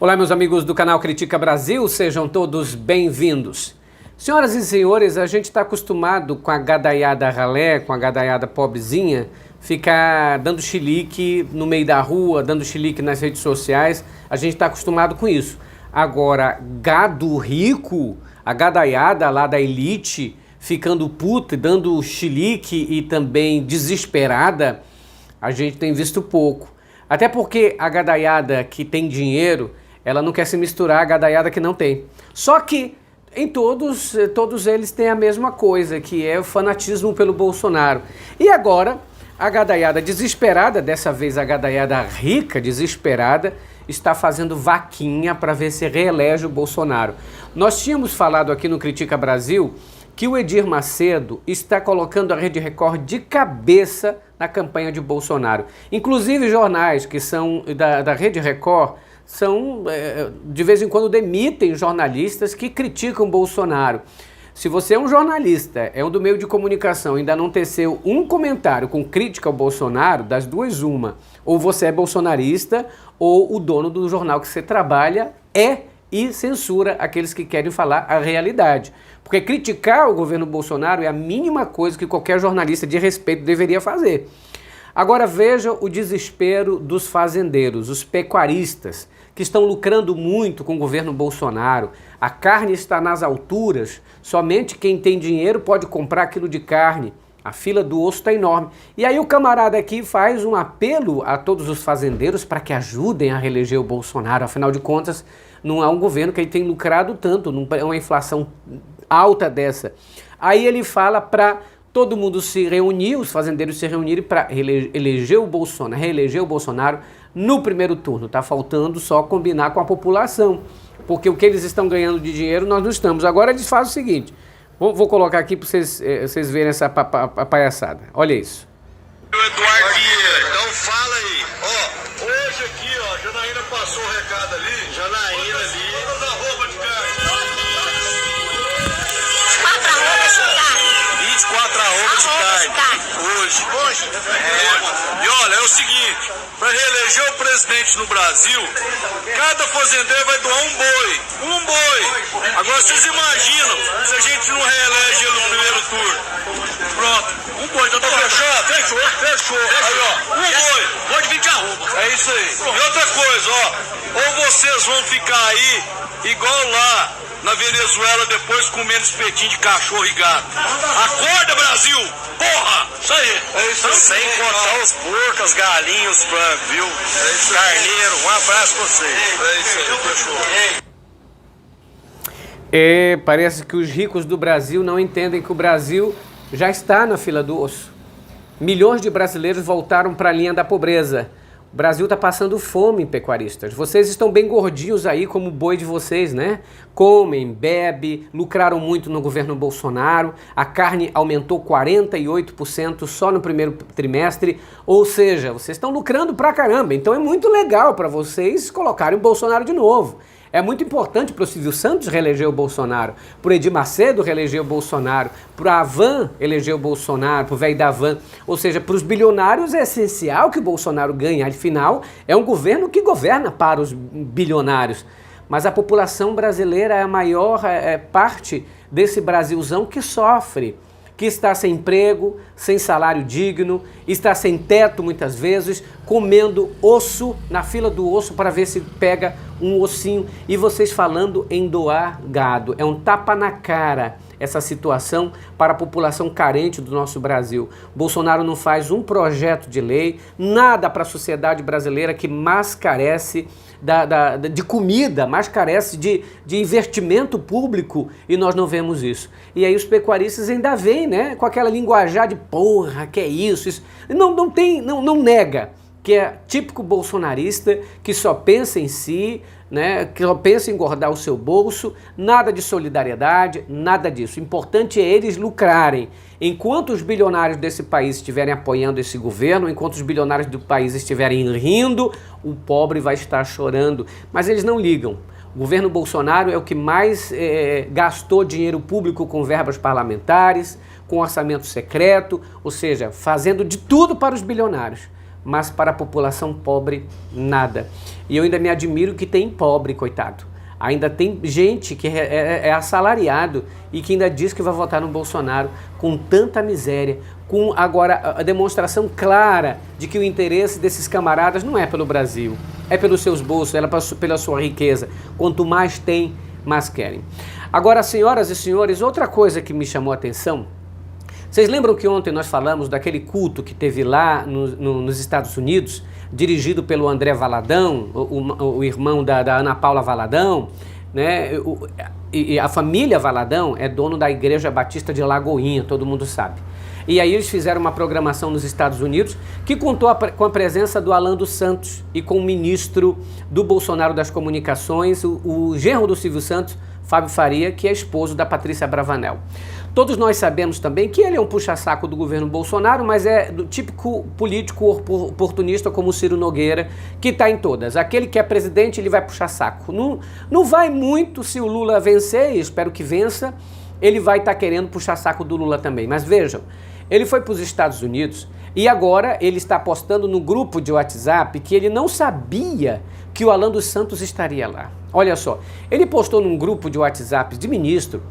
Olá, meus amigos do canal Critica Brasil, sejam todos bem-vindos. Senhoras e senhores, a gente está acostumado com a gadaiada ralé, com a gadaiada pobrezinha, ficar dando chilique no meio da rua, dando chilique nas redes sociais, a gente está acostumado com isso. Agora, gado rico, a gadaiada lá da elite, ficando puta, dando chilique e também desesperada, a gente tem visto pouco. Até porque a gadaiada que tem dinheiro, ela não quer se misturar à gadaiada que não tem. Só que em todos eles têm a mesma coisa, que é o fanatismo pelo Bolsonaro. E agora, a gadaiada desesperada, dessa vez a gadaiada rica, desesperada, está fazendo vaquinha para ver se reelege o Bolsonaro. Nós tínhamos falado aqui no Critica Brasil que o Edir Macedo está colocando a Rede Record de cabeça na campanha de Bolsonaro. Inclusive jornais que são da Rede Record de vez em quando demitem jornalistas que criticam Bolsonaro. Se você é um jornalista, é um do meio de comunicação, ainda não teceu um comentário com crítica ao Bolsonaro, das duas uma, ou você é bolsonarista, ou o dono do jornal que você trabalha e censura aqueles que querem falar a realidade. Porque criticar o governo Bolsonaro é a mínima coisa que qualquer jornalista de respeito deveria fazer. Agora veja o desespero dos fazendeiros, os pecuaristas, que estão lucrando muito com o governo Bolsonaro. A carne está nas alturas, somente quem tem dinheiro pode comprar aquilo de carne. A fila do osso está enorme. E aí o camarada aqui faz um apelo a todos os fazendeiros para que ajudem a reeleger o Bolsonaro. Afinal de contas, não é um governo que ele tem lucrado tanto, não é uma inflação alta dessa. Aí ele fala para todo mundo se reunir, os fazendeiros se reunirem para reeleger o Bolsonaro no primeiro turno. Está faltando só combinar com a população, porque o que eles estão ganhando de dinheiro nós não estamos. Agora eles fazem o seguinte, vou colocar aqui para vocês verem essa palhaçada. Olha isso. Eduardo Vieira, então fala aí. Ó, hoje aqui, ó, Janaína passou o recado ali. Janaína ali. Todas as roupas de carne. 24 arrobas de carne. Hoje. E olha, é o seguinte, para reeleger o presidente no Brasil, cada fazendeiro vai doar um boi. Agora vocês imaginam se a gente não reelege ele no primeiro turno. Pronto, um boi, então tá fechado? Fechou. Aí, ó, um boi. Pode vir de arroba. É isso aí. E outra coisa, ó, ou vocês vão ficar aí igual lá na Venezuela, depois comendo espetinho de cachorro e gato. Acorda, Brasil! Porra! Isso aí! É isso aí. Sem contar os porcos, as galinhas, os frangos, viu? É isso aí. Carneiro, um abraço pra vocês. É isso aí, fechou. Parece que os ricos do Brasil não entendem que o Brasil já está na fila do osso. Milhões de brasileiros voltaram para a linha da pobreza. O Brasil está passando fome, pecuaristas. Vocês estão bem gordinhos aí, como o boi de vocês, né? Comem, bebem, lucraram muito no governo Bolsonaro. A carne aumentou 48% só no primeiro trimestre. Ou seja, vocês estão lucrando pra caramba. Então é muito legal para vocês colocarem o Bolsonaro de novo. É muito importante para o Silvio Santos reeleger o Bolsonaro, para o Edir Macedo reeleger o Bolsonaro, para a Havan eleger o Bolsonaro, para o velho da Havan. Ou seja, para os bilionários é essencial que o Bolsonaro ganhe. Afinal, é um governo que governa para os bilionários. Mas a população brasileira é a maior parte desse Brasilzão que sofre, que está sem emprego, sem salário digno, está sem teto muitas vezes, comendo osso na fila do osso para ver se pega um ossinho. E vocês falando em doar gado. É um tapa na cara essa situação para a população carente do nosso Brasil. Bolsonaro não faz um projeto de lei, nada para a sociedade brasileira que mais carece de comida, mais carece de investimento público, e nós não vemos isso. E aí os pecuaristas ainda vêm, né, com aquela linguajar de porra, que é isso. Não nega que é típico bolsonarista, que só pensa em si, né, que só pensa em engordar o seu bolso, nada de solidariedade, nada disso. O importante é eles lucrarem. Enquanto os bilionários desse país estiverem apoiando esse governo, enquanto os bilionários do país estiverem rindo, o pobre vai estar chorando. Mas eles não ligam. O governo Bolsonaro é o que mais gastou dinheiro público com verbas parlamentares, com orçamento secreto, ou seja, fazendo de tudo para os bilionários. mas para a população pobre, nada. E eu ainda me admiro que tem pobre, coitado. Ainda tem gente que é assalariado e que ainda diz que vai votar no Bolsonaro com tanta miséria, com agora a demonstração clara de que o interesse desses camaradas não é pelo Brasil, é pelos seus bolsos, é pela sua riqueza. Quanto mais tem, mais querem. Agora, senhoras e senhores, outra coisa que me chamou a atenção, vocês lembram que ontem nós falamos daquele culto que teve lá nos Estados Unidos, dirigido pelo André Valadão, o irmão da Ana Paula Valadão, né? E a família Valadão é dono da Igreja Batista de Lagoinha, todo mundo sabe. E aí eles fizeram uma programação nos Estados Unidos que contou com a presença do Alan dos Santos e com o ministro do Bolsonaro das Comunicações, o genro do Silvio Santos, Fábio Faria, que é esposo da Patrícia Bravanel. Todos nós sabemos também que ele é um puxa-saco do governo Bolsonaro, mas é do típico político oportunista como o Ciro Nogueira, que está em todas. Aquele que é presidente, ele vai puxar saco. Não vai muito se o Lula vencer, e espero que vença, ele vai estar querendo puxar saco do Lula também. Mas vejam, ele foi para os Estados Unidos e agora ele está postando no grupo de WhatsApp que ele não sabia que o Alan dos Santos estaria lá. Olha só, ele postou num grupo de WhatsApp de ministro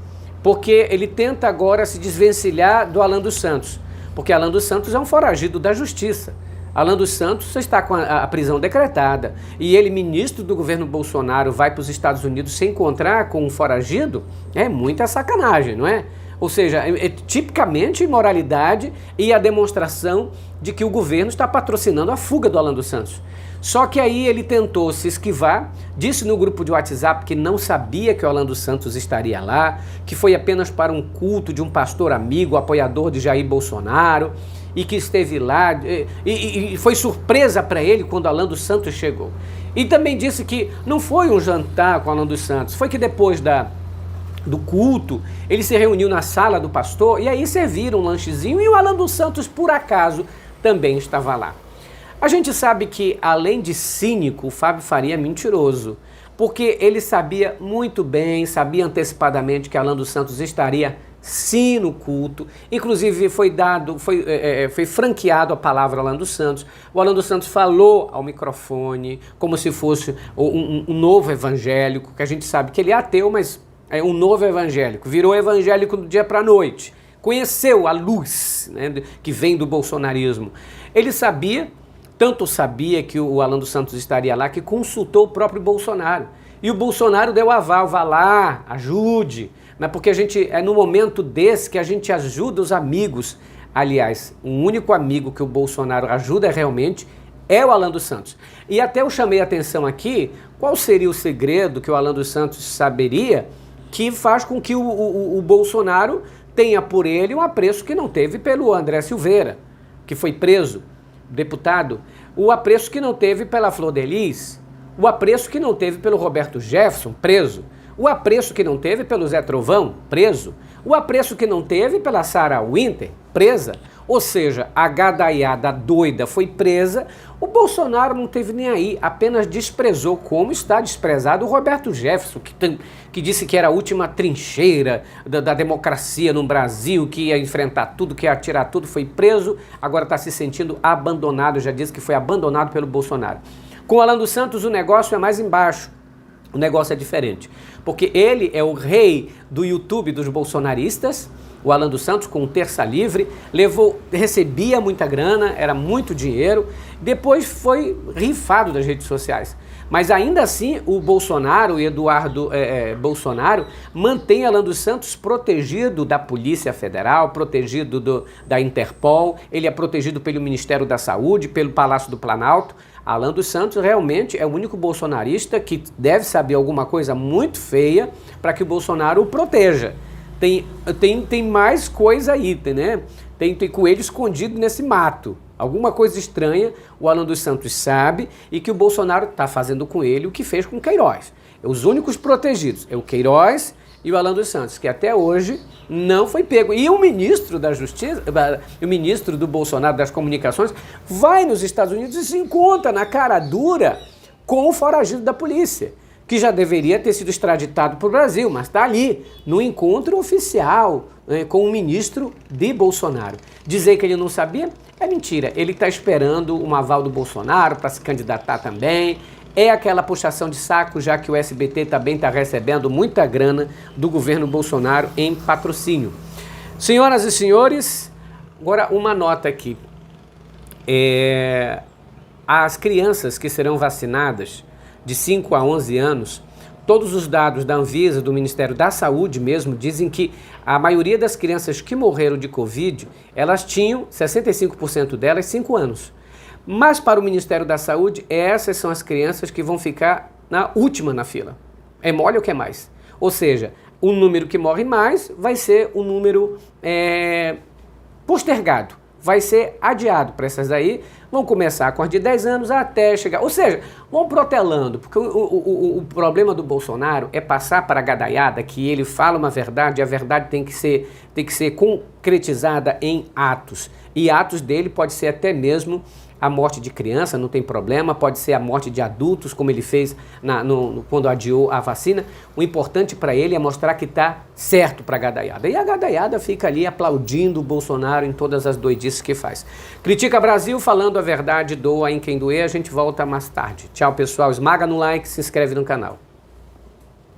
porque ele tenta agora se desvencilhar do Alan dos Santos, porque Alan dos Santos é um foragido da justiça. Alan dos Santos está com a prisão decretada e ele, ministro do governo Bolsonaro, vai para os Estados Unidos se encontrar com um foragido? É muita sacanagem, não é? Ou seja, é tipicamente imoralidade e a demonstração de que o governo está patrocinando a fuga do Alan dos Santos. Só que aí ele tentou se esquivar, disse no grupo de WhatsApp que não sabia que o Alan dos Santos estaria lá, que foi apenas para um culto de um pastor amigo, apoiador de Jair Bolsonaro, e que esteve lá, e foi surpresa para ele quando o Alan dos Santos chegou. E também disse que não foi um jantar com o Alan dos Santos, foi que depois do culto, ele se reuniu na sala do pastor e aí serviram um lanchezinho e o Alan dos Santos, por acaso, também estava lá. A gente sabe que, além de cínico, o Fábio Faria é mentiroso, porque ele sabia muito bem, sabia antecipadamente que Alan dos Santos estaria sim no culto, inclusive foi franqueado a palavra Alan dos Santos. O Alan dos Santos falou ao microfone como se fosse um novo evangélico, que a gente sabe que ele é ateu, mas é um novo evangélico, virou evangélico do dia para a noite, conheceu a luz, né, que vem do bolsonarismo. Ele sabia, tanto sabia que o Alan dos Santos estaria lá, que consultou o próprio Bolsonaro. E o Bolsonaro deu aval, vá lá, ajude, né, porque é no momento desse que a gente ajuda os amigos. Aliás, o único amigo que o Bolsonaro ajuda realmente é o Alan dos Santos. E até eu chamei a atenção aqui, qual seria o segredo que o Alan dos Santos saberia que faz com que o Bolsonaro tenha por ele um apreço que não teve pelo André Silveira, que foi preso, deputado, o apreço que não teve pela Flor de Lis, o apreço que não teve pelo Roberto Jefferson, preso, o apreço que não teve pelo Zé Trovão, preso, o apreço que não teve pela Sarah Winter, presa. Ou seja, a gadaiada doida foi presa, o Bolsonaro não teve nem aí, apenas desprezou, como está desprezado o Roberto Jefferson, que disse que era a última trincheira da democracia no Brasil, que ia enfrentar tudo, que ia atirar tudo, foi preso, agora está se sentindo abandonado, já disse que foi abandonado pelo Bolsonaro. Com o Alan dos Santos o negócio é mais embaixo. O negócio é diferente, porque ele é o rei do YouTube dos bolsonaristas. O Alan dos Santos, com o Terça Livre, recebia muita grana, era muito dinheiro, depois foi rifado das redes sociais. Mas ainda assim, o Bolsonaro, o Eduardo Bolsonaro, mantém Alan dos Santos protegido da Polícia Federal, protegido da Interpol, ele é protegido pelo Ministério da Saúde, pelo Palácio do Planalto. Alan dos Santos realmente é o único bolsonarista que deve saber alguma coisa muito feia para que o Bolsonaro o proteja. Tem mais coisa aí, né? Tem coelho escondido nesse mato. Alguma coisa estranha o Alan dos Santos sabe e que o Bolsonaro está fazendo com ele o que fez com o Queiroz. Os únicos protegidos é o Queiroz e o Alan dos Santos, que até hoje não foi pego. E o ministro da Justiça, o ministro do Bolsonaro das Comunicações, vai nos Estados Unidos e se encontra na cara dura com o foragido da polícia, que já deveria ter sido extraditado para o Brasil, mas está ali, no encontro oficial com o ministro de Bolsonaro. Dizer que ele não sabia É mentira, ele está esperando um aval do Bolsonaro para se candidatar também. É aquela puxação de saco, já que o SBT também está recebendo muita grana do governo Bolsonaro em patrocínio. Senhoras e senhores, agora uma nota aqui. As crianças que serão vacinadas de 5 a 11 anos, todos os dados da Anvisa, do Ministério da Saúde mesmo, dizem que a maioria das crianças que morreram de Covid, elas tinham, 65% delas, 5 anos. Mas para o Ministério da Saúde, essas são as crianças que vão ficar na última na fila. É mole ou quer mais? Ou seja, o número que morre mais vai ser o número postergado, vai ser adiado para essas aí. Vão começar com as de 10 anos até chegar, ou seja, vão protelando, porque o problema do Bolsonaro é passar para a gadaiada que ele fala uma verdade e a verdade tem que ser concretizada em atos. E atos dele pode ser até mesmo a morte de criança, não tem problema, pode ser a morte de adultos, como ele fez quando adiou a vacina. O importante para ele é mostrar que está certo para a gadaiada. E a gadaiada fica ali aplaudindo o Bolsonaro em todas as doidices que faz. Critica Brasil, falando a verdade, doa em quem doer. A gente volta mais tarde. Tchau, pessoal. Esmaga no like, se inscreve no canal.